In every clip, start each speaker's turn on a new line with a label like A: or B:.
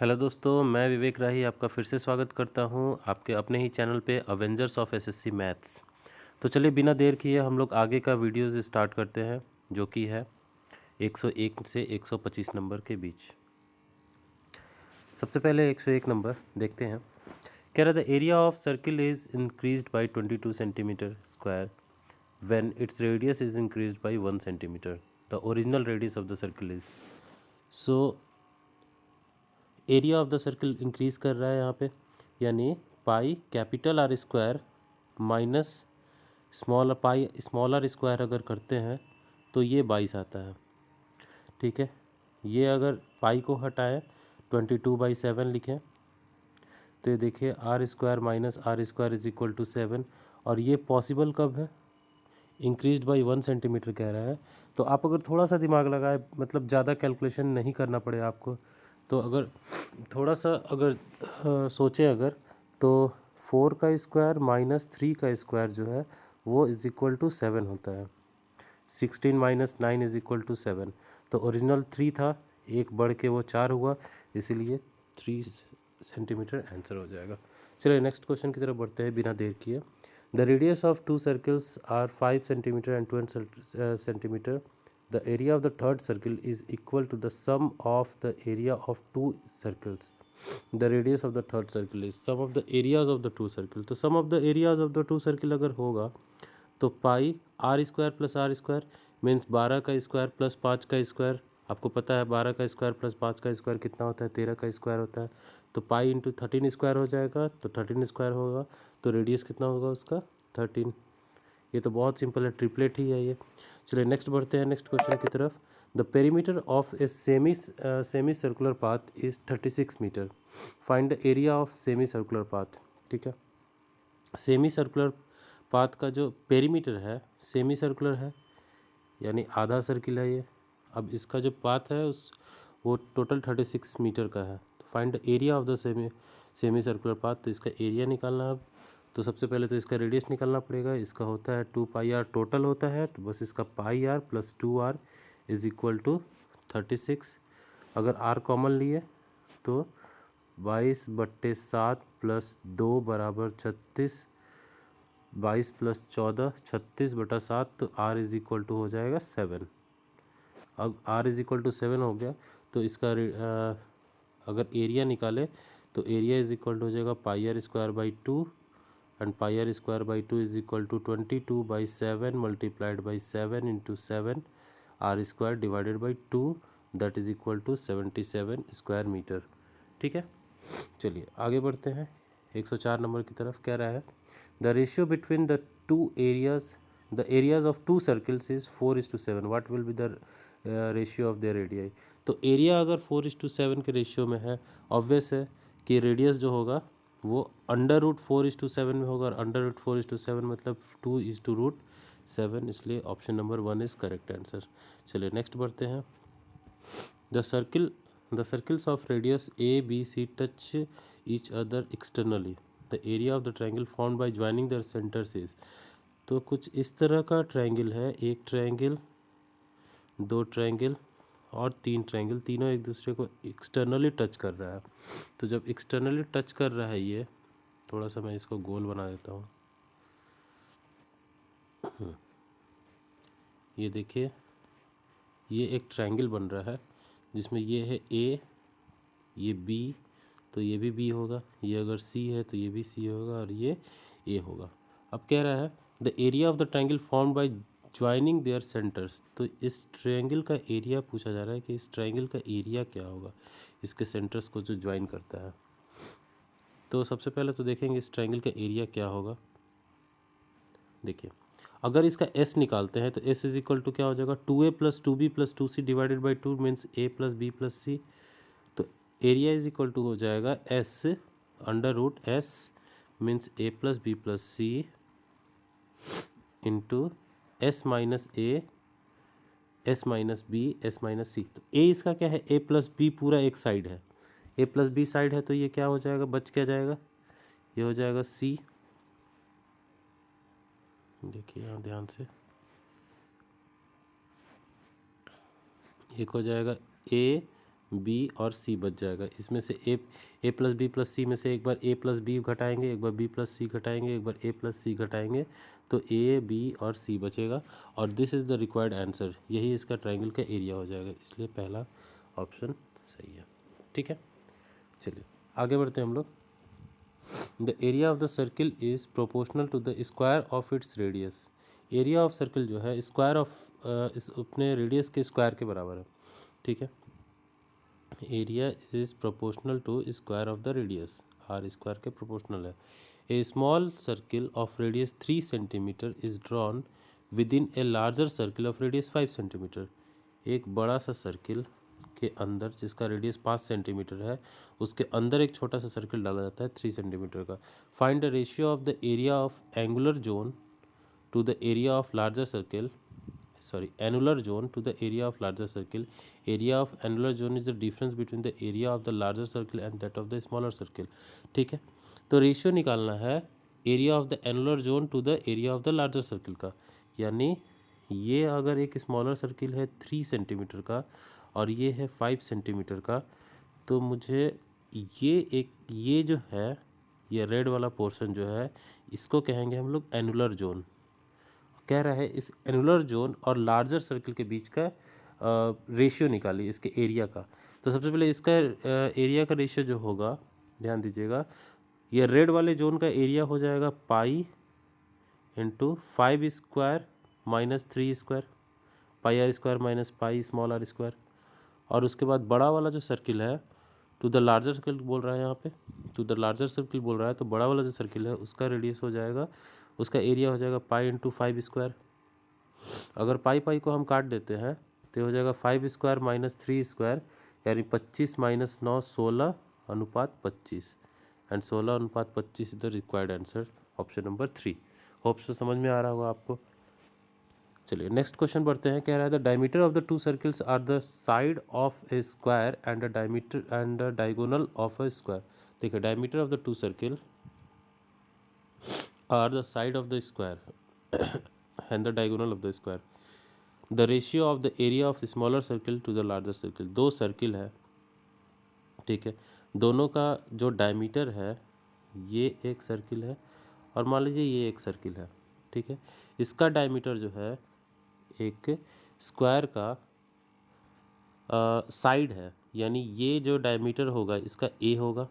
A: Hello दोस्तों, मैं विवेक राही आपका फिर से स्वागत करता हूं आपके अपने ही चैनल पे अवेंजर्स ऑफ एसएससी मैथ्स। तो चलिए बिना देर किए हम लोग आगे का वीडियोस स्टार्ट करते हैं, जो कि है 101 से 125 नंबर के बीच। सबसे पहले 101 नंबर देखते हैं। कह रहा था area of circle is increased by 22 centimetre square when its radius is increased by 1 centimetre. The original radius of the circle is. So area of the circle increase कर रहा है यहाँ पे, यानी pi capital R square minus small R square अगर करते हैं तो ये 22 आता है। ठीक है, ये अगर पाई को हटाएं 22/7 लिखें तो ये देखिए R square minus R square is equal to 7। और ये पॉसिबल कब है? इंक्रीज्ड बाई 1 सेंटीमीटर कह रहा है। तो आप अगर थोड़ा सा दिमाग लगाए, मतलब ज़्यादा कैलकुलेशन नहीं करना पड़े आपको, तो अगर थोड़ा सा अगर सोचें अगर, तो 4 का स्क्वायर माइनस 3 का स्क्वायर जो है वो इज इक्वल टू 7 होता है। 16 माइनस 9 इज इक्वल टू 7। तो ओरिजिनल 3 था, एक बढ़ के वो 4 हुआ, इसीलिए 3 सेंटीमीटर आंसर हो जाएगा। चलिए नेक्स्ट क्वेश्चन की तरफ बढ़ते हैं बिना देर किए। The radius of two circles are 5 centimeter and 20 centimeter. The area of the third circle is equal to the sum of the area of two circles. The radius of the third circle is sum of the areas of the two circles. तो sum of the areas of the two circle अगर होगा तो pi R square plus R square means 12 का square plus 5 का square. आपको पता है 12 का स्क्वायर प्लस 5 का स्क्वायर कितना होता है? 13 का स्क्वायर होता है। तो पाई इंटू 13 स्क्वायर हो जाएगा, तो 13 स्क्वायर होगा, तो रेडियस कितना होगा उसका? 13। ये तो बहुत सिंपल है, ट्रिपलेट ही है ये। चलिए नेक्स्ट बढ़ते हैं नेक्स्ट क्वेश्चन की तरफ। The perimeter of a semi circular path is 36 metre. Find the area of semi circular path. ठीक है, सेमी सर्कुलर पाथ का जो पेरीमीटर है सेमी सर्कुलर है, यानी आधा सर्किल है ये। अब इसका जो पाथ है उस वो टोटल 36 मीटर का है। तो find the area of the semi circular path. तो इसका एरिया निकालना है। अब तो सबसे पहले तो इसका रेडियस निकालना पड़ेगा। इसका होता है 2 पाई आर टोटल होता है, तो बस इसका pi R plus 2 R is equal to 36। अगर आर कॉमन लिए तो 22/7 प्लस 2 बराबर 36, 22 प्लस 14 36/7, तो आर इज इक्वल टू हो जाएगा 7। अब आर इज इक्वल टू 7 हो गया तो इसका अगर एरिया निकाले तो एरिया इज इक्वल टू हो जाएगा pi R square by 2, and pi R square by 2 is equal to 22/7 multiplied by 7 into 7 R square divided by 2, that is equal to 77 square metre. ठीक है, चलिए आगे बढ़ते हैं 104 नंबर की तरफ। कह रहा है the ratio between the areas of to circles is 4:7। What will be the ratio of their radii. तो एरिया अगर 4:7 के रेशियो में है, ऑब्वियस है कि रेडियस जो होगा वो √4:7 में होगा, और √4:7 मतलब 2:7, इसलिए option number 1 is correct answer. चलिए नेक्स्ट बढ़ते हैं। The circles of radius A, B, C touch each other externally. The area of the triangle formed by joining their centers is। तो कुछ इस तरह का ट्रायंगल है, एक ट्रायंगल, दो ट्रायंगल और तीन ट्रायंगल, तीनों एक दूसरे को एक्सटर्नली टच कर रहा है। तो जब एक्सटर्नली टच कर रहा है ये, थोड़ा सा मैं इसको गोल बना देता हूँ। ये देखिए, ये एक ट्रायंगल बन रहा है जिसमें ये है ए, ये बी, तो ये भी बी होगा, ये अगर सी है तो ये भी सी होगा, और ये ए होगा। अब कह रहा है the area of the triangle form by joining there centres. तो इस ट्रायंगल का एरिया पूछा जा रहा है कि इस ट्रायंगल का एरिया क्या होगा, इसके सेंटर्स को जो ज्वाइन करता है। तो सबसे पहले तो देखेंगे इस ट्रायंगल का एरिया क्या होगा। देखिए, अगर इसका एस निकालते हैं तो एस इज इक्वल टू क्या हो जाएगा? 2a plus 2b plus 2c divided by 2 means a plus b plus C. तो एरिया इज इक्वल टू हो जाएगा S √s means a plus b plus C into S minus A, S minus B, S minus C. तो a इसका क्या है? a plus B पूरा एक side है, a प्लस बी साइड है, तो ये क्या हो जाएगा? बच क्या जाएगा? ये हो जाएगा c। देखिए यहाँ ध्यान से, एक हो जाएगा a बी और सी बच जाएगा। इसमें से ए प्लस बी प्लस सी में से एक बार ए प्लस बी घटाएंगे, एक बार बी प्लस सी घटाएंगे, एक बार ए प्लस सी घटाएंगे, तो ए बी और सी बचेगा। और this is the required answer, यही इसका ट्रायंगल का एरिया हो जाएगा, इसलिए पहला ऑप्शन सही है। ठीक है, चलिए आगे बढ़ते हैं हम लोग। The area of the circle is proportional to the square of its radius. Area of circle जो है स्क्वायर ऑफ इस अपने रेडियस के स्क्वायर के बराबर है। ठीक है, area is proportional to square of the radius, R square के प्रोपोर्शनल है। A small circle of radius 3 centimetre is drawn within a larger circle of radius 5 centimetre. एक बड़ा सा सर्किल के अंदर जिसका रेडियस 5 सेंटीमीटर है, उसके अंदर एक छोटा सा सर्किल डाला जाता है 3 सेंटीमीटर का। Find the ratio of the area of angular zone to the area of larger circle, annular zone to the area of larger circle. Area of annular zone is the difference between the area of the larger circle and that of the smaller circle. ठीक है, तो ratio निकालना है area of the annular zone to the area of the larger circle का। यानी ये अगर एक स्मॉलर सर्किल है 3 सेंटीमीटर का और ये है 5 सेंटीमीटर का, तो मुझे ये जो है, ये रेड वाला पोर्शन जो है, इसको कहेंगे हम लोग एनुलर जोन। कह रहा है इस एनुलर जोन और लार्जर सर्किल के बीच का रेशियो निकालिए इसके एरिया का। तो सबसे पहले इसका एरिया का रेशियो जो होगा, ध्यान दीजिएगा, ये रेड वाले जोन का एरिया हो जाएगा pi into 5 square minus 3 square, pi R square minus pi small R square. और उसके बाद बड़ा वाला जो सर्किल है, टू द लार्जर सर्किल बोल रहा है यहाँ पे, टू द लार्जर सर्किल बोल रहा है, तो बड़ा वाला जो सर्किल है उसका रेडियस हो जाएगा, उसका एरिया हो जाएगा पाई इंटू 5 स्क्वायर। अगर पाई को हम काट देते हैं तो हो जाएगा 5 स्क्वायर माइनस 3 स्क्वायर, यानी 25 माइनस 9 16 अनुपात 25, एंड 16 अनुपात 25 is the required answer, option number 3। Hope so समझ में आ रहा होगा आपको। चलिए नेक्स्ट क्वेश्चन बढ़ते हैं। कह रहा है the diameter of the two circles are the side of a square and the diameter and the diagonal of a square. देखिए, diameter of the two circle are the side of the square and the diagonal of the square. The ratio of the area of the smaller circle to the larger circle. दो circle है, ठीक है, दोनों का जो diameter है, ये एक सर्किल है और मान लीजिए ये एक सर्किल है। ठीक है, इसका डायमीटर जो है एक स्क्वायर का साइड है, यानी ये जो डायमीटर होगा इसका ए होगा।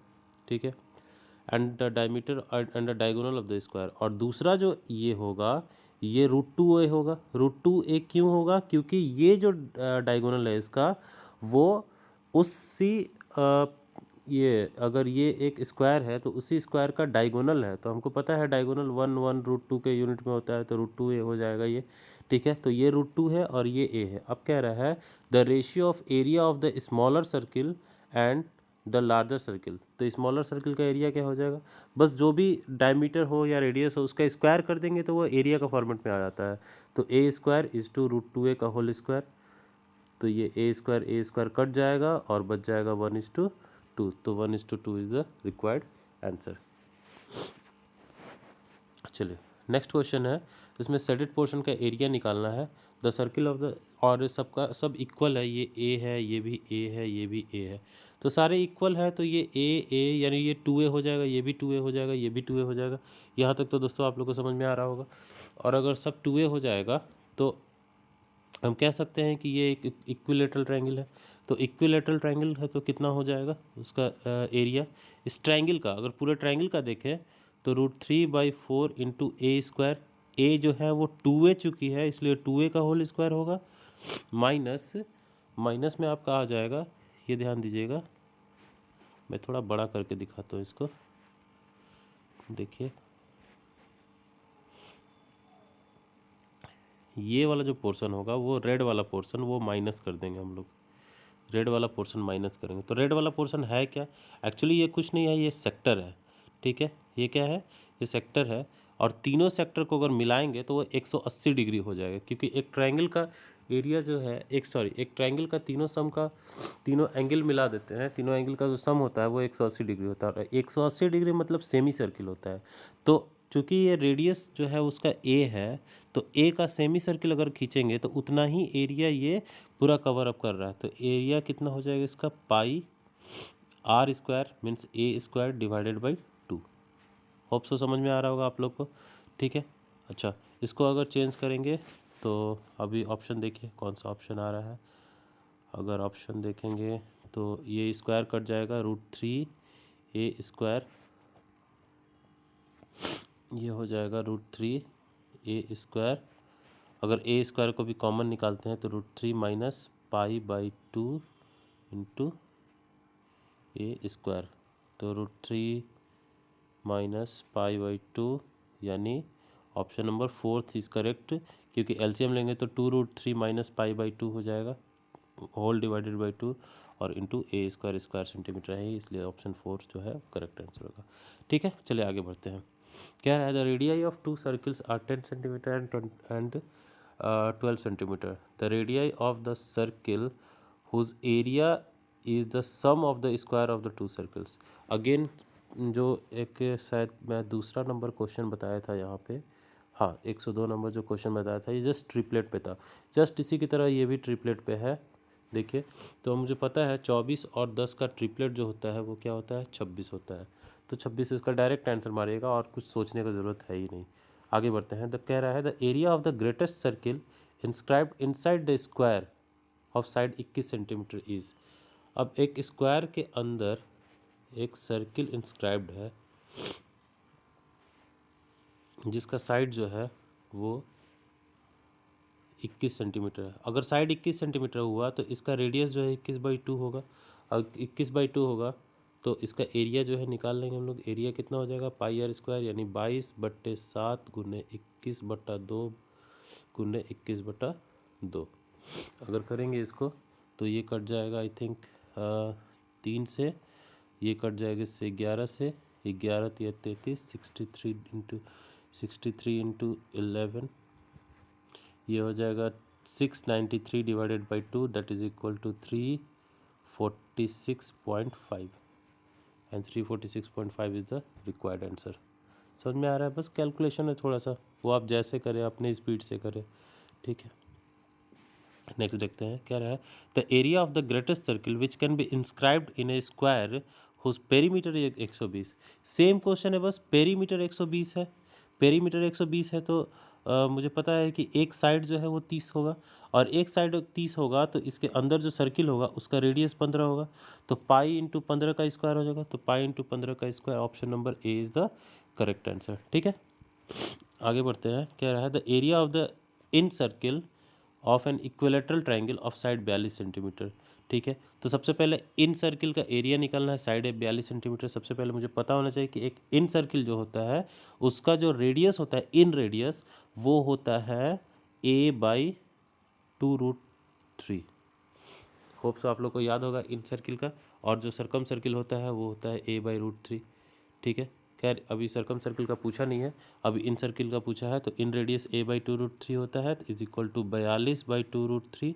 A: ठीक है, and the diameter and the diagonal of the square. और दूसरा जो ये होगा, ये √2a होगा। √2a क्यों होगा? क्योंकि ये जो डायगोनल है इसका, वो उसी ये अगर ये एक स्क्वायर है तो उसी स्क्वायर का डायगोनल है, तो हमको पता है डायगोनल 1 1 √2 के यूनिट में होता है, तो √2a हो जाएगा ये। ठीक है, तो ये √2 है और ये a है। अब कह रहा है the ratio of area of the smaller circle and the larger circle. तो स्मॉलर सर्किल का एरिया क्या हो जाएगा? बस जो भी डायमीटर हो या रेडियस हो उसका स्क्वायर कर देंगे तो वो एरिया का फॉर्मेट में आ जाता है। तो a square is to √2a का होल स्क्वायर, तो ये a स्क्वायर कट जाएगा और बच जाएगा 1:2, तो 1:2 इज द रिक्वायर्ड आंसर। चलिए नेक्स्ट क्वेश्चन है, इसमें सेडेड पोर्शन का एरिया निकालना है। द सर्किल ऑफ द, और सबका सब इक्वल है, ये a है, ये भी a है, ये भी a है, तो सारे इक्वल है, तो ये a यानी ये 2a हो जाएगा, ये भी 2a हो जाएगा, ये भी 2a हो जाएगा। यहाँ तक तो दोस्तों आप लोग को समझ में आ रहा होगा। और अगर सब 2a हो जाएगा तो हम कह सकते हैं कि ये एक इक्विलेटरल ट्रायंगल है। तो इक्विलेटरल ट्रायंगल है तो कितना हो जाएगा उसका एरिया? इस ट्रायंगल का अगर पूरे ट्रायंगल का देखें तो √3/4 इंटू a स्क्वायर, a जो है वो 2a चुकी है इसलिए 2a का होल स्क्वायर होगा, माइनस में आपका आ जाएगा, ये ध्यान दीजिएगा, मैं थोड़ा बड़ा करके दिखाता हूँ इसको। देखिए, ये वाला जो पोर्शन होगा वो रेड वाला पोर्शन वो माइनस कर देंगे हम लोग, रेड वाला पोर्शन माइनस करेंगे। तो रेड वाला पोर्शन है क्या? एक्चुअली ये कुछ नहीं है, ये सेक्टर है। ठीक है, ये क्या है? ये सेक्टर है, और तीनों सेक्टर को अगर मिलाएंगे तो वो 180 डिग्री हो जाएगा, क्योंकि एक ट्रायंगल का एरिया जो है एक ट्रायंगल का तीनों एंगल मिला देते हैं, तीनों एंगल का जो सम होता है वो 180 डिग्री होता है। 180 डिग्री मतलब सेमी सर्किल होता है। तो चूँकि ये रेडियस जो है उसका a है, तो a का सेमी सर्किल अगर खींचेंगे तो उतना ही एरिया ये पूरा कवर अप कर रहा है, तो एरिया कितना हो जाएगा इसका, pi R square means A square divided by 2। Hope so समझ में आ रहा होगा आप लोग को, ठीक है। अच्छा, इसको अगर चेंज करेंगे तो अभी ऑप्शन देखिए कौन सा ऑप्शन आ रहा है। अगर ऑप्शन देखेंगे तो ये स्क्वायर कट जाएगा, √3 ए स्क्वायर, ये हो जाएगा √3 ए स्क्वायर। अगर ए स्क्वायर को भी कॉमन निकालते हैं तो √3 minus pi by 2 into A square, तो √3 माइनस पाई बाई 2, यानी ऑप्शन नंबर 4 इज करेक्ट, क्योंकि एलसीएम लेंगे तो 2√3 माइनस पाई बाई 2 हो जाएगा, होल डिवाइडेड बाई 2 और इंटू ए स्क्वायर, स्क्वायर सेंटीमीटर है, इसलिए ऑप्शन 4 जो है करेक्ट आंसर होगा। ठीक है, चलिए आगे बढ़ते हैं। क्या है, the radii of 2 circles are 10 centimetre and 12 centimetre. The radii of the circle whose area is the sum of the square of the 2 circles. Again जो एक शायद मैं दूसरा नंबर क्वेश्चन बताया था यहाँ पे, हाँ 102 नंबर जो क्वेश्चन बताया था, ये जस्ट ट्रिपलेट पे था। जस्ट इसी की तरह ये भी ट्रिपलेट पे है। देखिए, तो मुझे पता है 24 और 10 का ट्रिपलेट जो होता है वो क्या होता है, 26 होता है। तो 26 इसका डायरेक्ट आंसर मारिएगा और कुछ सोचने की ज़रूरत है ही नहीं। आगे बढ़ते हैं। कह रहा है the area of the greatest circle inscribed inside the square of side 21 centimetre is. अब एक स्क्वायर के अंदर एक सर्किल इंस्क्राइब्ड है जिसका साइड जो है वो 21 सेंटीमीटर है। अगर साइड 21 सेंटीमीटर हुआ तो इसका रेडियस जो है 21/2 होगा। और 21/2 होगा तो इसका एरिया जो है निकाल लेंगे हम लोग। एरिया कितना हो जाएगा, पाई आर स्क्वायर, यानी 22/7 गुने 21/2 गुने 21/2। अगर करेंगे इसको तो ये कट जाएगा आई थिंक 3 से, ये कट जाएगा इससे 11 से, 11 3 33, 63 इंटू 11, ये हो जाएगा 693 divided by 2 that is equal to 346.5 and 346.5 is the required answer. समझ में आ रहा है, बस कैलकुलेशन है थोड़ा सा, वो आप जैसे करें अपने स्पीड से करें, ठीक है। नेक्स्ट देखते हैं, क्या रहा है, the area of the greatest circle which can be inscribed in a square whose perimeter 120। Same question है, बस पेरीमीटर 120 है। पेरीमीटर 120 है तो मुझे पता है कि एक साइड जो है वो 30 होगा, और एक साइड 30 होगा तो इसके अंदर जो सर्किल होगा उसका रेडियस 15 होगा, तो पाई इंटू 15 का स्क्वायर हो जाएगा, तो पाई इंटू 15 का square, option number A is the correct answer. ठीक है, आगे बढ़ते हैं। क्या रहा है, the area of the in circle of an equilateral triangle of side 42 centimetre. ठीक है, तो सबसे पहले इन सर्किल का एरिया निकालना है, साइड है 42 सेंटीमीटर। सबसे पहले मुझे पता होना चाहिए कि एक इन सर्किल जो होता है उसका जो रेडियस होता है, इन रेडियस, वो होता है a/2√3। होप सो आप लोग को याद होगा इन सर्किल का, और जो सर्कम सर्किल होता है वो होता है a/√3। ठीक है, खैर अभी सर्कम सर्किल का पूछा नहीं है, अभी इन सर्किल का पूछा है, तो इन रेडियस a/2√3 होता है, इज इक्वल टू 42/2√3।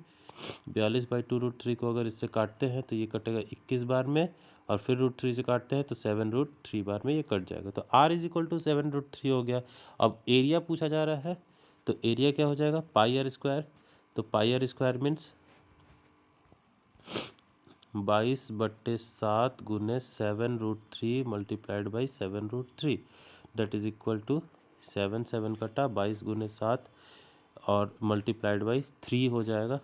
A: 42/2√3 को अगर इससे काटते हैं तो ये कटेगा 21 बार में, और फिर √3 से काटते हैं तो 7√3 बार में ये कट जाएगा, तो r इज इक्वल टू 7√3 हो गया। अब एरिया पूछा जा रहा है, तो एरिया क्या हो जाएगा, पाई आर स्क्वायर, तो पाई आर स्क्वायर मीन्स 22/7 गुने 7√3 multiplied by 7√3 that is equal to 7 कटा 22 गुने 7 और मल्टीप्लाइड बाई 3 हो जाएगा।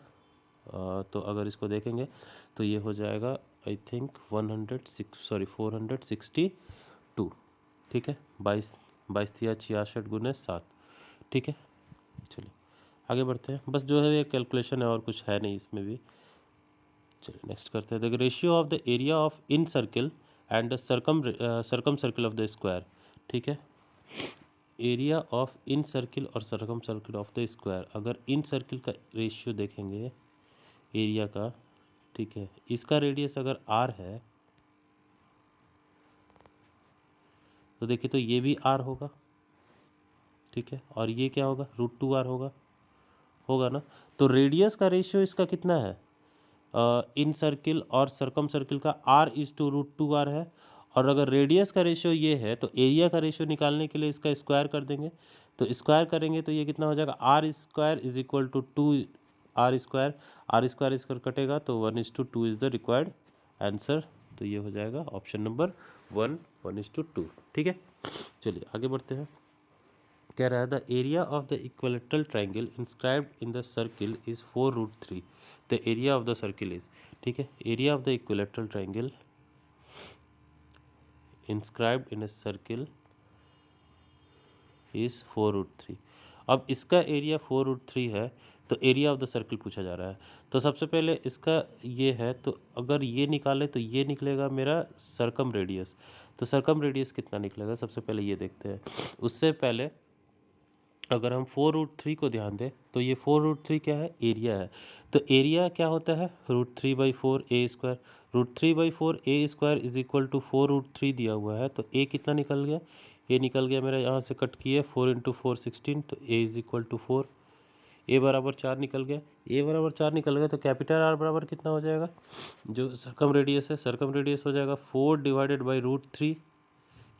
A: तो अगर इसको देखेंगे तो ये हो जाएगा आई थिंक 462। ठीक है, 22 66 गुने 7। ठीक है, चलिए आगे बढ़ते हैं। बस जो है ये कैलकुलेशन है और कुछ है नहीं इसमें भी। चलिए नेक्स्ट करते हैं, the ratio of the area of in circle and the circum circle of the square. ठीक है, एरिया ऑफ इन सर्किल और circum circle of the square. अगर इन सर्किल का रेशियो देखेंगे एरिया का, ठीक है, इसका रेडियस अगर r है तो देखिए तो ये भी r होगा, ठीक है, और ये क्या होगा, √2r होगा ना। तो रेडियस का रेशियो इसका कितना है, इन सर्किल और सर्कम सर्किल का r/√2r है, और अगर रेडियस का रेशियो ये है तो एरिया का रेशियो निकालने के लिए इसका स्क्वायर कर देंगे, तो स्क्वायर करेंगे तो ये कितना हो जाएगा, r² is equal to 2 R square कटेगा तो 1:2 इज़ द रिक्वायर्ड आंसर। तो ये हो जाएगा ऑप्शन नंबर 1 1:2। ठीक है, चलिए आगे बढ़ते हैं। कह रहा है the area of the equilateral triangle inscribed in the circle is 4√3। The area of the circle is, ठीक है, area of the equilateral triangle inscribed in a circle is 4√3। अब इसका एरिया 4√3 है तो एरिया ऑफ द सर्किल पूछा जा रहा है। तो सबसे पहले इसका ये है, तो अगर ये निकाले तो ये निकलेगा मेरा सर्कम रेडियस। तो सर्कम रेडियस कितना निकलेगा सबसे पहले ये देखते हैं। उससे पहले अगर हम 4√3 को ध्यान दें तो ये 4√3 क्या है, एरिया है। तो एरिया क्या होता है, √3/4 a²। √3/4 a² is equal to 4√3 दिया हुआ है, तो a कितना निकल गया, ए निकल गया मेरा यहाँ से कट किए 4 × 4 16, तो a इज इक्वल टू 4। ए बराबर 4 निकल गया, ए बराबर 4 निकल गया तो कैपिटल आर बराबर कितना हो जाएगा, जो सर्कम रेडियस है, सर्कम रेडियस हो जाएगा 4/√3,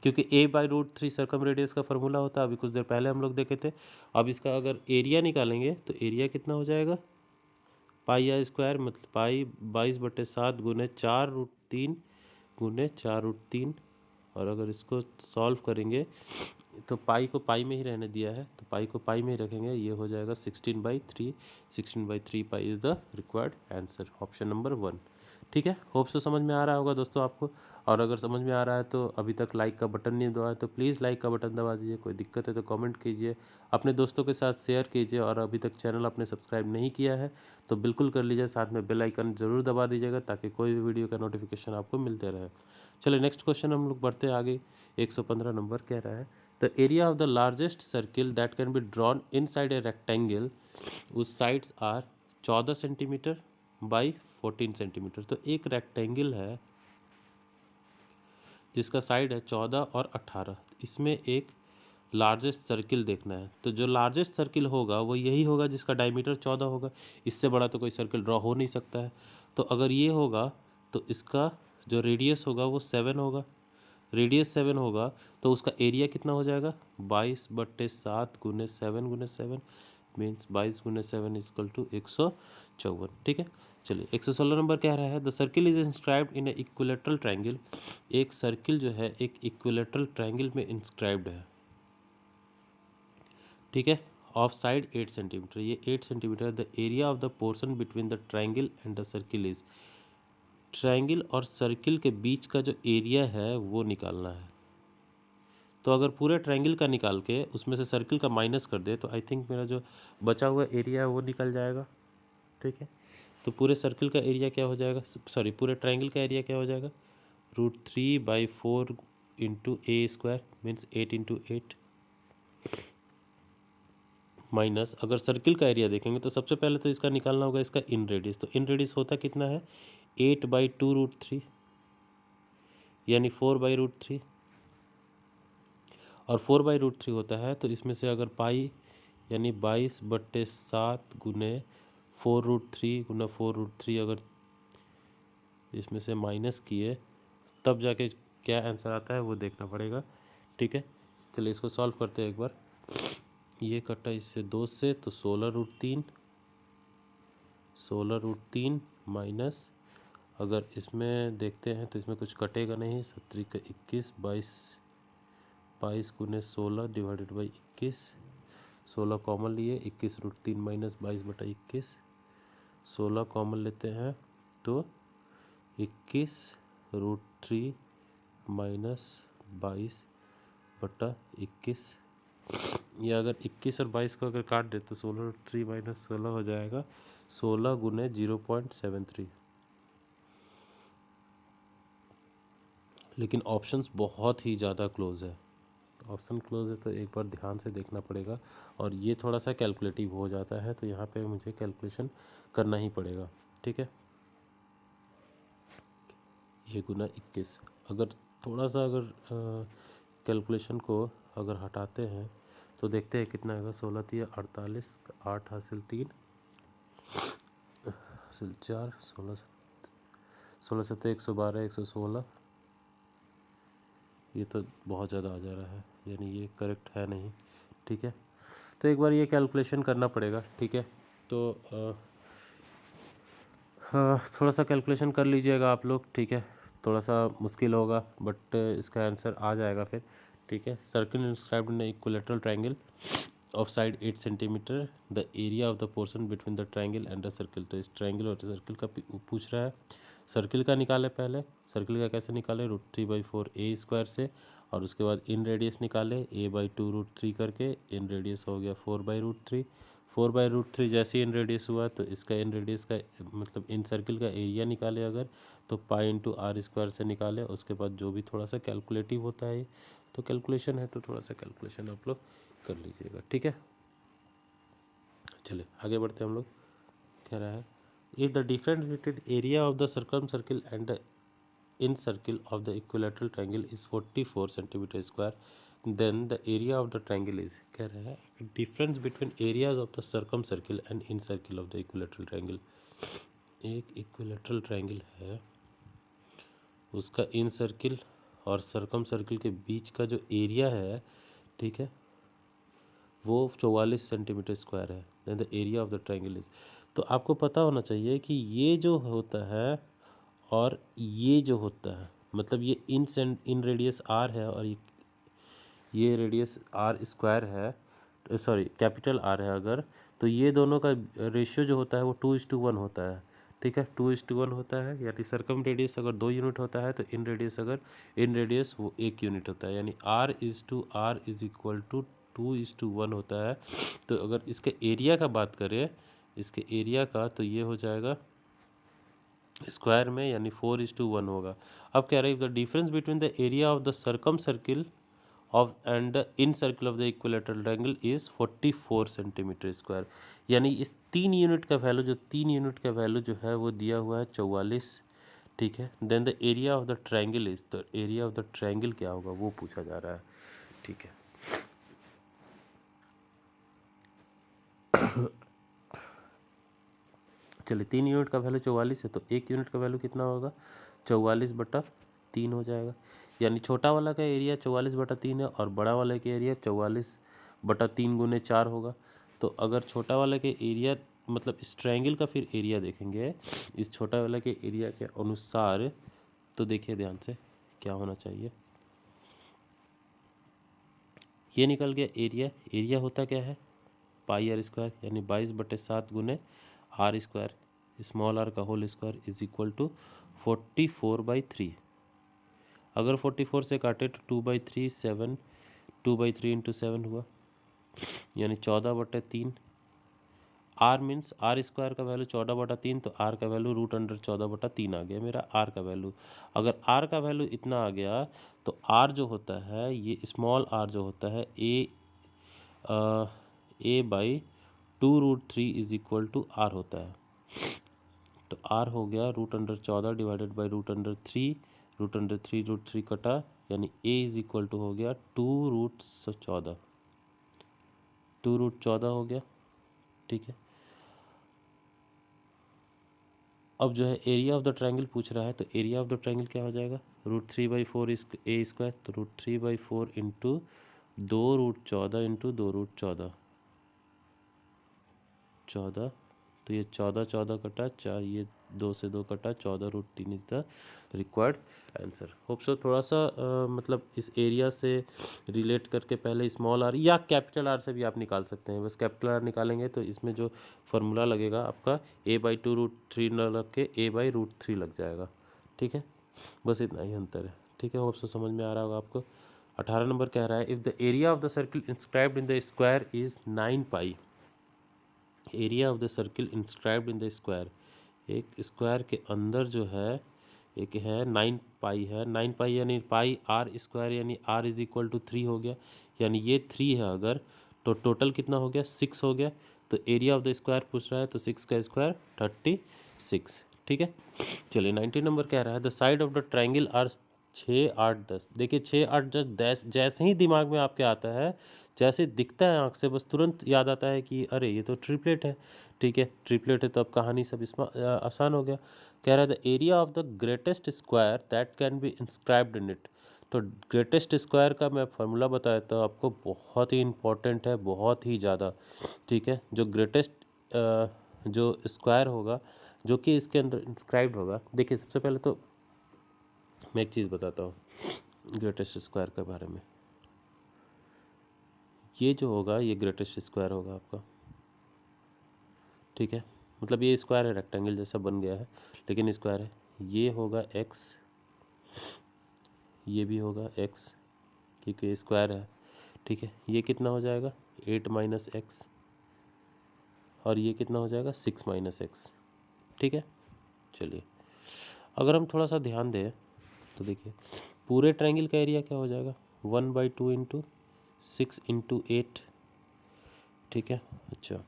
A: क्योंकि a/√3 सर्कम रेडियस का फॉर्मूला होता है, अभी कुछ देर पहले हम लोग देखे थे। अब इसका अगर एरिया निकालेंगे तो एरिया कितना हो जाएगा, πr² मतलब पाई 22/7 गुने 4√3 गुने 4√3। और अगर इसको सॉल्व करेंगे तो पाई को पाई में ही रहने दिया है, तो पाई को पाई में ही रखेंगे, ये हो जाएगा 16/3। 16/3 pi is the required answer, option number 1। ठीक है, होप सो समझ में आ रहा होगा दोस्तों आपको। और अगर समझ में आ रहा है तो अभी तक लाइक का बटन नहीं दबाया तो प्लीज़ लाइक का बटन दबा दीजिए। कोई दिक्कत है तो कमेंट कीजिए, अपने दोस्तों के साथ शेयर कीजिए, और अभी तक चैनल आपने सब्सक्राइब नहीं किया है तो बिल्कुल कर लीजिए, साथ में बेल आइकन ज़रूर दबा दीजिएगा ताकि कोई भी वीडियो का नोटिफिकेशन आपको मिलते रहे। चलिए नेक्स्ट क्वेश्चन हम लोग बढ़ते हैं आगे। 115 नंबर कह रहा है the area of the largest circle that can be drawn inside a rectangle whose sides are 14 centimetre by 14 centimetre. तो एक रेक्टेंगल है जिसका साइड है 14 और 18, इसमें एक लार्जेस्ट सर्किल देखना है। तो जो लार्जेस्ट सर्किल होगा वो यही होगा जिसका डायमीटर 14 होगा, इससे बड़ा तो कोई सर्किल ड्रॉ हो नहीं सकता है। तो अगर ये होगा तो इसका जो रेडियस होगा वो 7 होगा, रेडियस 7 होगा तो उसका एरिया कितना हो जाएगा, 22/7 गुने 7 गुने 7 मीन्स 22 गुने 7 इक्वल टू 154। ठीक है, चलिए 116 नंबर कह रहा है the circle is inscribed in A equilateral triangle. एक सर्किल जो है एक इक्विलेटरल ट्राइंगल में इंस्क्राइब्ड है, ठीक है, ऑफ साइड 8 सेंटीमीटर, ये 8 centimetre. The area of the portion between the triangle and the circle is, triangle और सर्किल के बीच का जो एरिया है वो निकालना है। तो अगर पूरे ट्रायंगल का निकाल के उसमें से सर्किल का माइनस कर दे तो आई थिंक मेरा जो बचा हुआ एरिया है वो निकल जाएगा। ठीक है, तो पूरे सर्किल का एरिया क्या हो जाएगा, सॉरी पूरे ट्रायंगल का एरिया क्या हो जाएगा, √3/4 इंटू a² मीन्स 8 × 8 माइनस, अगर सर्किल का एरिया देखेंगे तो सबसे पहले तो इसका निकालना होगा इसका इन रेडियस। तो इन रेडियस होता कितना है, 8/2√3 यानी 4/√3, और 4/√3 होता है तो इसमें से अगर पाई यानी 22/7 गुने 4√3 गुना 4√3 अगर इसमें से माइनस किए तब जाके क्या आंसर आता है वो देखना पड़ेगा। ठीक है, चलिए इसको सॉल्व करते हैं एक बार। ये कटा इससे 2 से तो 16√3 माइनस, अगर इसमें देखते हैं तो इसमें कुछ कटेगा नहीं, 17 का 21, 22 गुने 16 डिवाइडेड बाई 21, 16 कॉमन लिए, 21√3 माइनस 22/21, 16 कॉमन लेते हैं तो 21√3 माइनस 22/21, या अगर 21 और 22 को अगर काट दे तो 16√3 माइनस 16 हो जाएगा 16 गुने 0.73। लेकिन ऑप्शंस बहुत ही ज़्यादा क्लोज है, ऑप्शन क्लोज है तो एक बार ध्यान से देखना पड़ेगा, और ये थोड़ा सा कैलकुलेटिव हो जाता है तो यहाँ पे मुझे कैलकुलेशन करना ही पड़ेगा। ठीक है, ये गुना 21, अगर थोड़ा सा अगर कैलकुलेशन को अगर हटाते हैं तो देखते हैं कितना आएगा, 16 × 48, 8 हासिल 3 हासिल 4, 16 7 112, 116, ये तो बहुत ज़्यादा आ जा रहा है, यानी ये करेक्ट है नहीं। ठीक है, तो एक बार ये कैलकुलेशन करना पड़ेगा। ठीक है, तो थोड़ा सा कैलकुलेशन कर लीजिएगा आप लोग, ठीक है, थोड़ा सा मुश्किल होगा बट इसका आंसर आ जाएगा फिर, ठीक है। Circle inscribed in equilateral triangle of side 8 centimetre, the area of the portion between the triangle and the circle. तो इस ट्रायंगल और सर्किल का पूछ रहा है। सर्किल का निकाले पहले, सर्किल का कैसे निकाले, √3/4 a² से, और उसके बाद इन रेडियस निकाले a/2√3 करके, इन रेडियस हो गया 4/√3। 4/√3 जैसे इन रेडियस हुआ तो इसका इन रेडियस का मतलब इन सर्किल का एरिया निकाले अगर, तो π×r² से निकाले। उसके बाद जो भी थोड़ा सा कैलकुलेटिव होता है, तो कैलकुलेशन है तो थोड़ा सा कैलकुलेशन आप लोग कर लीजिएगा, ठीक है। चलिए आगे बढ़ते हैं हम लोग। कह रहा है if the differentiated area of the circumcircle and the in circle of the equilateral triangle is 44 centimetre square, then the area of the triangle is. कह रहा है difference between areas of the circumcircle and in circle of the equilateral triangle. एक equilateral triangle है, उसका incircle और circumcircle के बीच का जो एरिया है, ठीक है, वो 44 सेंटीमीटर स्क्वायर है। Then the area of the triangle is. तो आपको पता होना चाहिए कि ये जो होता है और ये जो होता है, मतलब ये इन रेडियस r है और ये रेडियस r² है, सॉरी कैपिटल R है अगर, तो ये दोनों का रेशियो जो होता है वो 2:1 होता है, ठीक है, 2:1 होता है। यानी सर्कम रेडियस अगर 2 यूनिट होता है तो इन रेडियस वो 1 यूनिट होता है, यानी r/r इज इक्वल टू 2:1 होता है। तो अगर इसके एरिया का बात करें, इसके एरिया का, तो ये हो जाएगा स्क्वायर में, यानी 4:1 होगा। अब कह रहे हैं the difference between the area of the circum circle of and the in circle of the equilateral triangle is 44 centimetre square. यानी इस 3 यूनिट का वैल्यू जो है वो दिया हुआ है 44, ठीक है। Then the area of the triangle is, तो एरिया ऑफ द ट्रायंगल क्या होगा वो पूछा जा रहा है, ठीक है। चलिए 3 यूनिट का वैल्यू 44 है तो 1 यूनिट का वैल्यू कितना होगा, 44/3 हो जाएगा। यानी छोटा वाला का एरिया 44/3 है और बड़ा वाले का एरिया 44/3 × 4 होगा। तो अगर छोटा वाले के एरिया, मतलब इस ट्रायंगल का फिर एरिया देखेंगे इस छोटा वाले के एरिया के अनुसार, तो देखिए ध्यान से क्या होना चाहिए। ये निकल गया एरिया होता क्या है πr², यानी 22/7 × r², स्मॉल r का whole square is equal to 44/3। अगर 44 से काटे तो 2/3 7, 2/3 × 7 हुआ, यानी 14/3। r मीन्स r² का वैल्यू 14/3, तो r का वैल्यू √14/3 आ गया मेरा r का वैल्यू। अगर r का वैल्यू इतना आ गया तो r जो होता है, ये स्मॉल r जो होता है a/2√3 is equal to r होता है। तो r हो गया √14 डिवाइडेड बाई √3, √3 कटा, यानी a इज इक्वल टू हो गया 2√14, 2√14 हो गया, ठीक है। अब जो है एरिया ऑफ द ट्रायंगल पूछ रहा है, तो एरिया ऑफ द ट्रायंगल क्या हो जाएगा, √3/4 a², तो √3/4 इंटू 2√14 इंटू 2√14, 14, तो ये 14 कटा 4, ये 2 से 2 कटा, 14√3 is the required answer. Hope so थोड़ा सा मतलब इस एरिया से रिलेट करके पहले स्मॉल r या कैपिटल R से भी आप निकाल सकते हैं। बस कैपिटल R निकालेंगे तो इसमें जो फार्मूला लगेगा आपका a/2√3 न लग के a/√3 लग जाएगा, ठीक है। बस इतना ही अंतर है, ठीक है। होप सो समझ में आ रहा होगा आपको। 18 नंबर कह रहा है if the area of the circle inscribed in the square is 9π, area of the circle inscribed in the square, एक स्क्वायर के अंदर जो है एक है 9π है, 9π यानी πr², यानी r इज इक्वल टू 3 हो गया, यानी ये 3 है अगर, तो टोटल कितना हो गया 6 हो गया। तो एरिया ऑफ द स्क्वायर पूछ रहा है, तो 6 का स्क्वायर 36, ठीक है। चलिए 19 नंबर कह रहा है the side of the triangle are 6 8 10। देखिए 6 8 10 जैसे ही दिमाग में आपके आता है, जैसे दिखता है आँख से, बस तुरंत याद आता है कि अरे ये तो ट्रिपलेट है, ठीक है। ट्रिपलेट है तो अब कहानी सब इसमें आसान हो गया। कह रहा है the area of the greatest square that can be inscribed in it. तो ग्रेटेस्ट स्क्वायर का मैं फार्मूला बताया था आपको, बहुत ही इंपॉर्टेंट है, बहुत ही ज़्यादा, ठीक है। जो ग्रेटेस्ट जो स्क्वायर होगा जो कि इसके अंदर इंस्क्राइब्ड होगा। देखिए सबसे पहले तो मैं एक चीज़ बताता हूँ ग्रेटेस्ट स्क्वायर के बारे में। ये जो होगा ये ग्रेटेस्ट स्क्वायर होगा आपका, ठीक है। मतलब ये स्क्वायर है, रेक्टेंगल जैसा बन गया है लेकिन स्क्वायर है। ये होगा एक्स, ये भी होगा एक्स क्योंकि ये स्क्वायर है, ठीक है। ये कितना हो जाएगा 8 माइनस एक्स, और ये कितना हो जाएगा 6 माइनस एक्स, ठीक है। चलिए अगर हम थोड़ा सा ध्यान दें तो देखिए पूरे ट्रायंगल का एरिया क्या हो जाएगा 1/2 इंटू 6 इंटू 8, ठीक है। अच्छा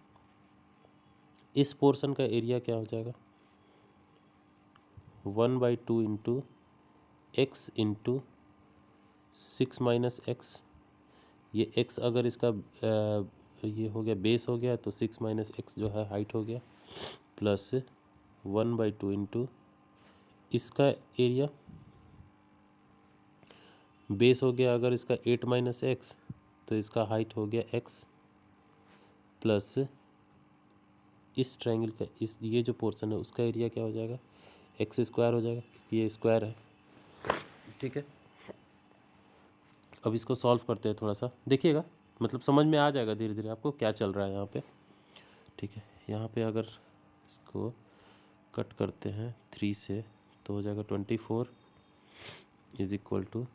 A: इस पोर्शन का एरिया क्या हो जाएगा 1/2 into x into 6 minus x. ये x अगर इसका ये हो गया बेस हो गया तो 6 माइनस एक्स जो है हाइट हो गया, प्लस 1/2 इंटू इसका एरिया बेस हो गया अगर इसका 8 माइनस एक्स तो इसका हाइट हो गया x, प्लस इस ट्रायंगल का इस ये जो पोर्शन है उसका एरिया क्या हो जाएगा एक्स स्क्वायर हो जाएगा क्योंकि ये स्क्वायर है, ठीक है। अब इसको सॉल्व करते हैं थोड़ा सा, देखिएगा मतलब समझ में आ जाएगा धीरे धीरे आपको क्या चल रहा है यहाँ पे, ठीक है। यहाँ पे अगर इसको कट करते हैं 3 से तो हो जाएगा 24 इज इक्वल टू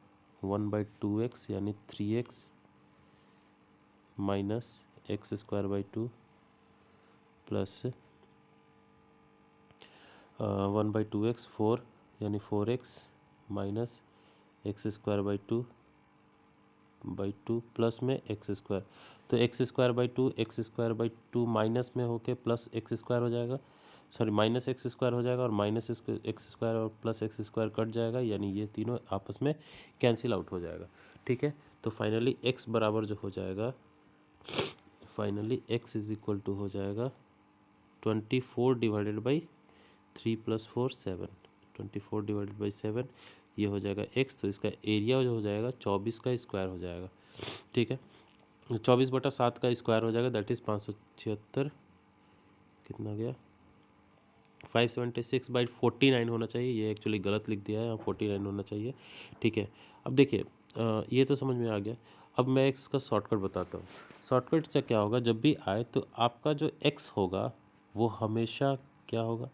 A: 1/2x यानी 3x minus x square by 2 plus 1/2x 4 यानी 4x minus x square by two plus में एक्स स्क्वायर। तो x square by two minus में होके प्लस एक्स स्क्वायर हो जाएगा, सॉरी माइनस एक्स स्क्वायर हो जाएगा, और माइनस एक्स स्क्वायर और प्लस एक्स स्क्वायर कट जाएगा यानी ये तीनों आपस में कैंसिल आउट हो जाएगा, ठीक है। तो फाइनली एक्स बराबर जो हो जाएगा finally X is equal to हो जाएगा 24 divided by 3 plus 4 7, 24 divided by 7 ये हो जाएगा x। तो इसका एरिया जो हो जाएगा 24 का स्क्वायर हो जाएगा, ठीक है। 24/7 का स्क्वायर हो जाएगा दैट इज़ 576, कितना गया 576/49 होना चाहिए, ये एक्चुअली गलत लिख दिया है, यहाँ 49 होना चाहिए, ठीक है। अब देखिए ये तो समझ में आ गया। अब मैं इसका शॉर्टकट बताता हूँ। शॉर्टकट से क्या होगा जब भी आए तो आपका जो x होगा वो हमेशा क्या होगा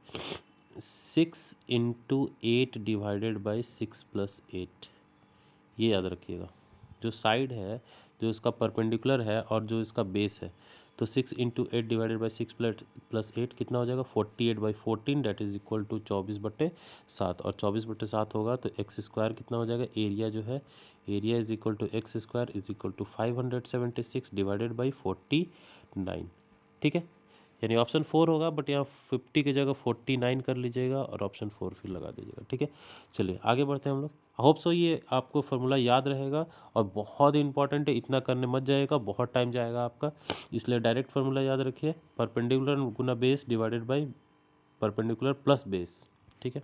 A: 6 इंटू 8 डिवाइडेड बाई 6 प्लस 8, ये याद रखिएगा। जो साइड है जो इसका परपेंडिकुलर है और जो इसका बेस है, तो 6 इंटू 8 डिवाइडेड बाई 6 प्लस 8 कितना हो जाएगा 48/14 डेट इज इक्वल टू 24/7, और 24/7 होगा तो एक्स स्क्वायर कितना हो जाएगा एरिया जो है area is equal to X square is equal to 576 divided by 49, ठीक है। यानी ऑप्शन 4 होगा, बट यहाँ 50 की जगह 49 कर लीजिएगा और ऑप्शन 4 फिर लगा दीजिएगा, ठीक है। चलिए आगे बढ़ते हैं हम लोग। होप सो ये आपको फार्मूला याद रहेगा और बहुत ही इंपॉर्टेंट है, इतना करने मत जाएगा, बहुत टाइम जाएगा आपका, इसलिए डायरेक्ट फार्मूला याद रखिए परपेंडिकुलर गुना base divided by perpendicular plus base, ठीक है।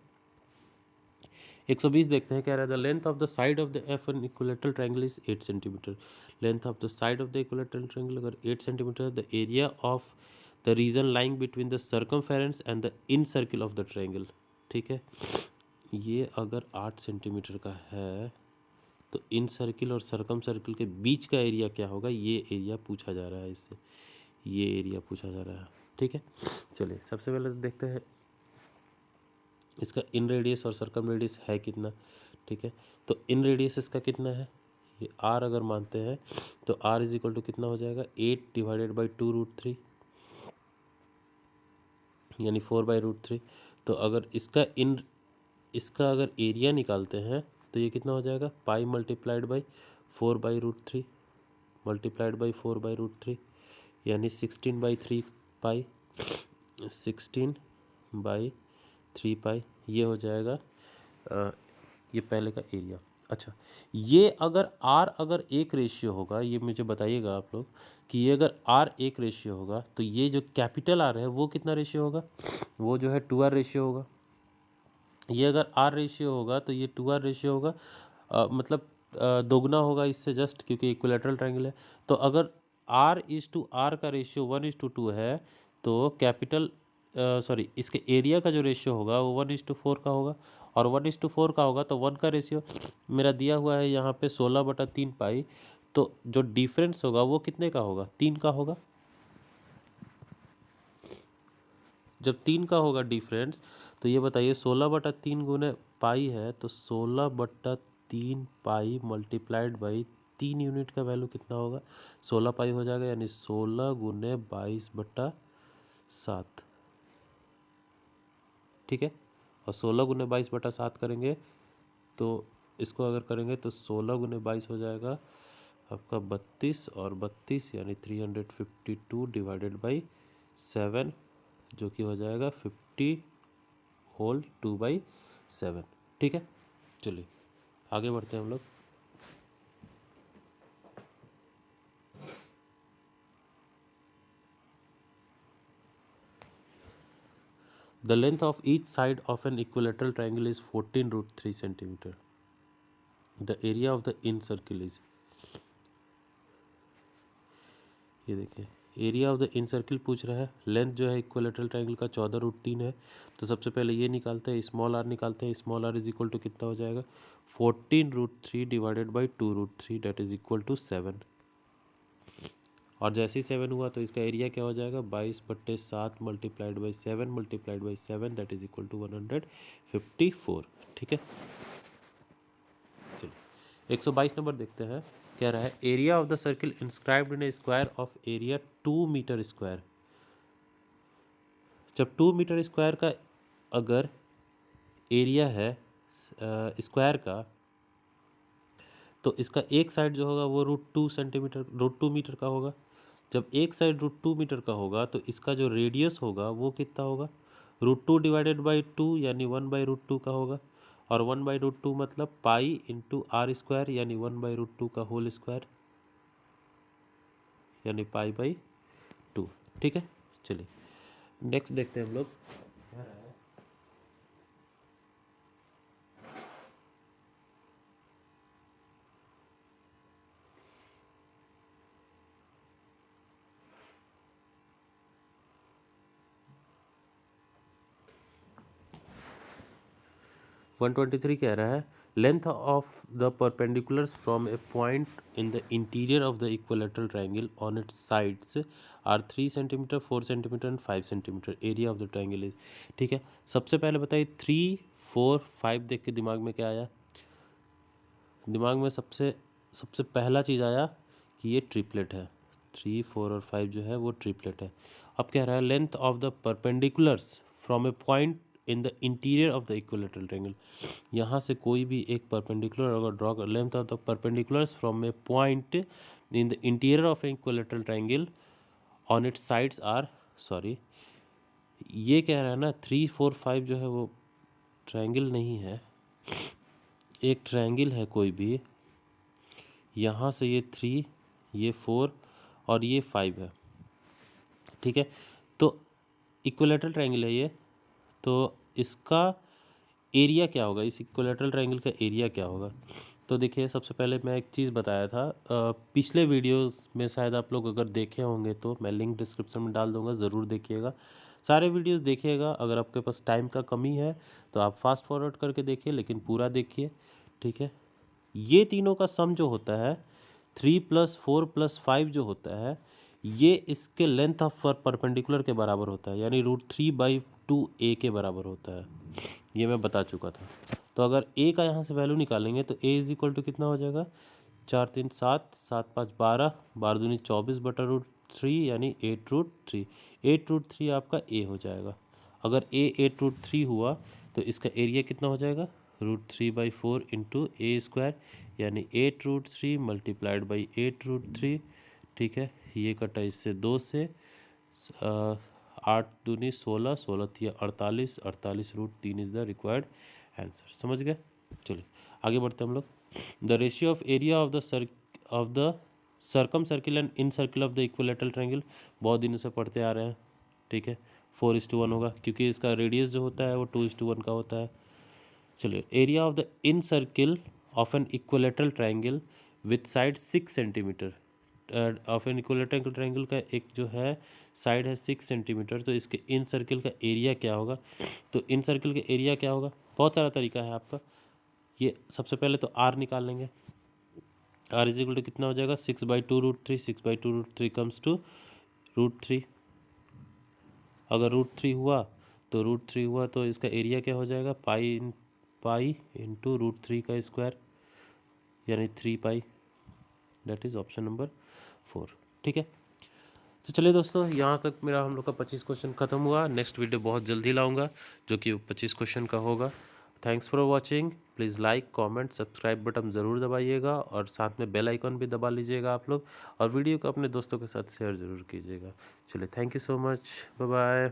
A: 120 देखते हैं क्या रहा है, the length of the side of the F N equilateral triangle is 8 centimetre. Length of the side of the equilateral triangle अगर 8 centimetre, the area of the region lying between the circumference and the in circle of the triangle, ठीक है। ये अगर 8 centimetre का है तो इन circle और circumcircle के बीच का एरिया क्या होगा, ये एरिया पूछा जा रहा है इससे, ये एरिया पूछा जा रहा है, ठीक है। चलिए सबसे पहले तो देखते हैं इसका इन रेडियस और सर्कम रेडियस है कितना, ठीक है। तो इन रेडियस इसका कितना है, ये r अगर मानते हैं तो r इज इक्वल टू कितना हो जाएगा 8 डिवाइडेड बाई 2√3 यानी 4/√3। तो अगर इसका अगर एरिया निकालते हैं तो ये कितना हो जाएगा pi multiplied by 4/√3 multiplied by 4/√3 यानी 16/3 पाई 16/3 पाई, ये हो जाएगा ये पहले का एरिया। अच्छा ये अगर r अगर एक रेशियो होगा, ये मुझे बताइएगा आप लोग कि ये अगर r एक रेशियो होगा तो ये जो कैपिटल R है वो कितना रेशियो होगा, वो जो है 2r रेशियो होगा। ये अगर r रेशियो होगा तो ये 2r रेशियो होगा, मतलब दोगुना होगा इससे जस्ट, क्योंकि इक्विलेटरल ट्रायंगल है। तो अगर r इज टू r का रेशियो 1:2 है तो कैपिटल सॉरी इसके एरिया का जो रेशियो होगा वो 1:4 का होगा, और 1:4 का होगा तो 1 का रेशियो मेरा दिया हुआ है यहाँ पे 16/3 पाई, तो जो डिफरेंस होगा वो कितने का होगा, 3 का होगा। जब 3 का होगा डिफरेंस, तो ये बताइए 16/3 गुने पाई है, तो 16/3 पाई मल्टीप्लाइड बाई 3 यूनिट का वैल्यू कितना होगा, 16 पाई हो जाएगा, यानी 16 गुने 22/7। ठीक है, और 16 गुने 22/7 करेंगे तो इसको अगर करेंगे तो 16 गुने 22 हो जाएगा आपका 32, और 32 यानी 352 डिवाइडेड बाई 7, जो कि हो जाएगा 50/2/7। ठीक है, चलिए आगे बढ़ते हैं हम लोग। The length of each side of an equilateral triangle is 14√3 centimeter. The area of the incircle is, ये देखिए एरिया ऑफ द इनसर्किल पूछ रहा है। लेंथ जो है इक्विलेटरल ट्रायंगल का 14√3 है, तो सबसे पहले ये निकालते हैं, स्मॉल आर निकालते हैं। Small R is equal to कितना हो जाएगा, 14√3 divided by 2√3 that is equal to 7, और जैसे ही 7 हुआ तो इसका एरिया क्या हो जाएगा, 22/7 multiplied by 7 multiplied by 7 that is equal to 154। ठीक है, चलो 122 नंबर देखते हैं। कह रहा है area of the circle inscribed in a square of area 2 metre square. जब 2 मीटर स्क्वायर का अगर एरिया है स्क्वायर का, तो इसका एक साइड जो होगा वो √2 मीटर का होगा। जब एक साइड √2 मीटर का होगा तो इसका जो रेडियस होगा वो कितना होगा, √2 डिवाइडेड बाई 2 यानी 1/√2 का होगा, और 1/√2 मतलब पाई इंटू आर स्क्वायर यानी 1/√2 का होल स्क्वायर यानी पाई/2। ठीक है, चलिए नेक्स्ट देखते हैं हम लोग। 123 कह रहा है length of the perpendiculars from a point in the interior of the equilateral triangle on its sides are 3 centimetre, 4 centimetre and 5 centimetre. Area of the triangle is, ठीक है, सबसे पहले बताइए 3, 4, 5 देख के दिमाग में क्या आया, दिमाग में सबसे पहला चीज़ आया कि ये ट्रिपलेट है, 3, 4 और 5 जो है वो ट्रिपलेट है। अब कह रहा है length of the perpendiculars from a point in the interior of the equilateral triangle. यहाँ से कोई भी एक परपेंडिकुलर अगर ड्रॉ कर, length of the perpendiculars from a point in the interior of a equilateral triangle on its sides are, sorry ये कह रहा है ना 3, 4, 5 जो है वो ट्रायंगल नहीं है, एक ट्रायंगल है कोई भी, यहाँ से ये 3, ये 4 और ये 5 है। ठीक है, तो इक्विलेटरल ट्रायंगल है ये, तो इसका एरिया क्या होगा, इस इक्विलेटरल ट्रायंगल का एरिया क्या होगा। तो देखिए सबसे पहले मैं एक चीज़ बताया था पिछले वीडियोस में, शायद आप लोग अगर देखे होंगे तो मैं लिंक डिस्क्रिप्शन में डाल दूंगा, ज़रूर देखिएगा, सारे वीडियोस देखिएगा। अगर आपके पास टाइम का कमी है तो आप फास्ट फॉरवर्ड करके देखिए, लेकिन पूरा देखिए। ठीक है, ये तीनों का सम जो होता है 3 + 4 + 5 जो होता है, ये इसके लेंथ ऑफ परपेंडिकुलर के बराबर होता है, यानी √3/2a के बराबर होता है, ये मैं बता चुका था। तो अगर a का यहाँ से वैल्यू निकालेंगे तो a इज इक्वल टू कितना हो जाएगा, 4, 3, 7, 7, 5, 12, 12 दूनी 24/√3 यानी 8√3। 8√3 आपका a हो जाएगा। अगर a 8√3 हुआ तो इसका एरिया कितना हो जाएगा, √3/4 इंटू ए स्क्वायर यानी 8√3 मल्टीप्लाइड बाई 8√3। ठीक है, ये कटा इससे 2 से, 8 दूनी 16, 16 3 48, 48√3 इज द रिक्वायर्ड आंसर। समझ गए, चलिए आगे बढ़ते हैं हम लोग। The ratio of area of the circumcircle and in circle of the equilateral triangle, बहुत दिनों से पढ़ते आ रहे हैं। ठीक है, 4:1 होगा, क्योंकि इसका रेडियस जो होता है वो 2:1 का होता है। चलिए area of the in circle of N equilateral triangle with side 6 centimetre. Of N equilateral triangle का एक जो है साइड है 6 सेंटीमीटर, तो इसके इन सर्किल का एरिया क्या होगा? तो इन सर्किल का एरिया क्या होगा? बहुत सारा तरीका है आपका। ये सबसे पहले तो आर निकाल लेंगे। आर इज इक्वल टू कितना हो जाएगा? 6/2√3। 6/2√3 कम्स टू √3। अगर √3 हुआ तो इसका एरिया क्या हो जाएगा? पाई इंटू √3 का स्क्वायर, यानी 3 pi. That is option number 4। ठीक है, तो चलिए दोस्तों, यहाँ तक मेरा हम लोग का 25 क्वेश्चन ख़त्म हुआ। नेक्स्ट वीडियो बहुत जल्दी लाऊंगा जो कि 25 क्वेश्चन का होगा। Thanks for watching. Please like, comment, subscribe button ज़रूर दबाइएगा और साथ में बेल आइकन भी दबा लीजिएगा आप लोग, और वीडियो को अपने दोस्तों के साथ शेयर ज़रूर कीजिएगा। चलिए, thank you so much, bye bye.